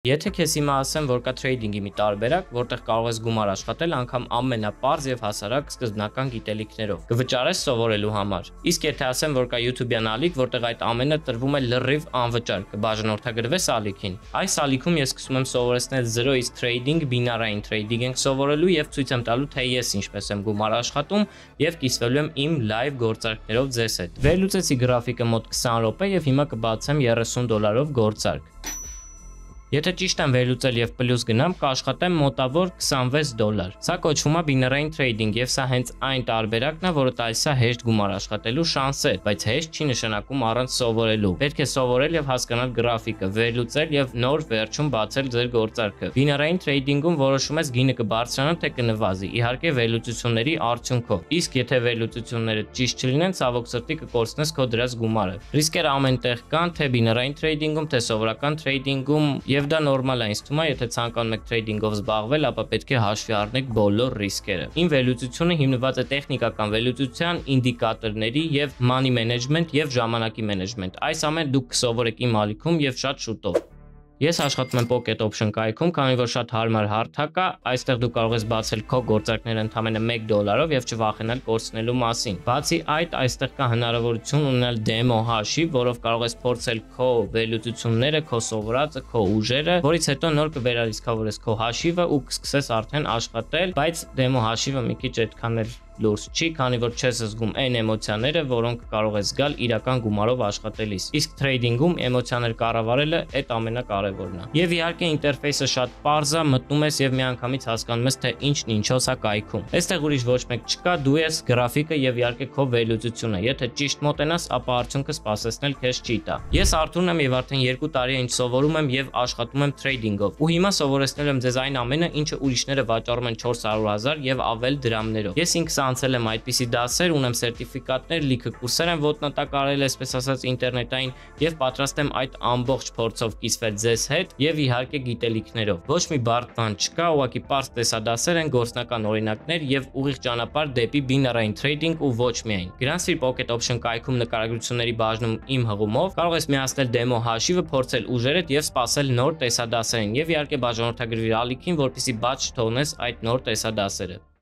Եթե քեզ հիմա ասեմ, որ կա թրեյդինգի մի տարբերակ, որտեղ կարող ես գումար աշխատել անգամ ամենապարզ եւ հասարակ սկզբնական գիտելիքներով, կվճարես սովորելու համար։ Իսկ եթե ասեմ, որ կա YouTube-յան ալիք, որտեղ այդ ամենը տրվում է լրիվ անվճար, կբաժանորդագրվես ալիքին։ Այս ալիքում ես սկսում եմ սովորեցնել 0-ից թրեյդինգ, բինարային թրեյդինգ ենք սովորելու եւ ցույց եմ տալու, թե ես ինչպես եմ գումար աշխատում եւ կիսվելու եմ իմ լայվ գործարքներով ձեզ հետ։ Վերլուծեցի գրաֆիկը մոտ 20 րոպե եւ հիմա կբացեմ $30 գործարք։ Եթե ճիշտ եմ վերլուծել եւ պլյուս գնամ, կաշխատեմ մոտավոր $26։ Սա կոչվում է բինարային թրեյդինգ եւ սա հենց այն տարբերակն է, որը տալիս է հեշտ գումար աշխատելու շանսեր, բայց հեշտ չի նշանակում առանց սովորելու։ Պետք է սովորել եւ հասկանալ գրաֆիկը, վերլուծել եւ նոր վերջում բացել ձեր գործարքը։ Բինարային թրեյդինգում որոշում ես գինը կբարձրանա թե կնվազի, իհարկե վերլուծությունների արդյունքով։ Իսկ եթե վերլուծությունները ճիշտ չլինեն, ցավոք սրտի կկորցնես քո դրած գումարը։ Ռիսկերը ամենտեղ կան, թե բինարային թրեյդինգում, թե սովորական թրեյդինգում Եվ դա նորմալ է, ինձ թվում է, եթե ցանկանում եք թրեյդինգով զբաղվել, ապա պետք է հաշվի առնեք բոլոր ռիսկերը։ Իմ վերլուծությունը հիմնված է տեխնիկական վերլուծության, ինդիկատորների եւ money management եւ ժամանակի management։ Այս ամենը դուք կսովորեք իմ ալիքում եւ շատ շուտով։ Ես աշխատում եմ Pocket Option կայքում, քանի որ շատ հարմար հարթակ է, այստեղ դու կարող ես բացել քո գործարքները ընդամենը $1 եւ չվախենալ կորցնելու մասին։ Բացի այդ, այստեղ կա հնարավորություն ունենալ դեմո հաշիվ, որով կարող ես փորձել քո վերլուծությունները, քո սովորածը, քո ուժերը, որից հետո նոր կվերարիսկավորես քո հաշիվը ու կսկսես արդեն աշխատել, բայց դեմո հաշիվը մի քիչ այդքան էլ լուրջ չի, քանի որ չես զգում այն էմոցիաները, որոնք կարող ես զգալ իրական գումարով աշխատելիս։ Իսկ թրեյդինգում էմոցիաներ կառավարելը այդ ամենակարևորն է։ Եվ իհարկե ինտերֆեյսը շատ պարզ է, մտնում ես եւ միանգամից հասկանում ես, թե ինչն ինչոս է կայքում։ Այստեղ ուրիշ ոչ մեկ չկա, դու ես գրաֆիկը եւ իհարկե քո վերլուծությունը։ Եթե ճիշտ մոտենաս, ապա արդյունքը սպասեցնել քեզ չի տա։ Ես Արթուրն եմ եւ արդեն 2 տարի է ինչ սովորում եմ եւ աշխատում եմ թրեյդինգով։ Ու հիմա սովորեցնել եմ ձեզ այն ամենը, ինչը ուրիշները վաճառում են 400,000 եւ ավել դրամներով։ Ես ինքս անցել եմ այդպիսի դասեր, ունեմ սերտիֆիկատներ, լիքը կուրսեր եմ ոտնատակարել, այսպես ասած ինտերնետային եւ պատրաստ եմ այդ ամբողջ փորձով կիսվել ձեզ հետ եւ իհարկե գիտելիքներով։ Ոչ մի բարդ բան չկա, ուղղակի պարզ տեսադասեր են, գործնական օրինակներ եւ ուղիղ ճանապարհ դեպի բինարային թրեյդինգ ու ոչ միայն։ Գրանցիր Pocket Option կայքում նկարագրությունների բաժնում իմ հղումով կարող ես միացնել դեմո հաշիվը, փորձել ուժերդ եւ սպասել նոր տեսադասերին եւ իհարկե բաժանորդագրվիր ալիքին, որպեսզի բաց չթողնես այդ նոր տեսադասերը։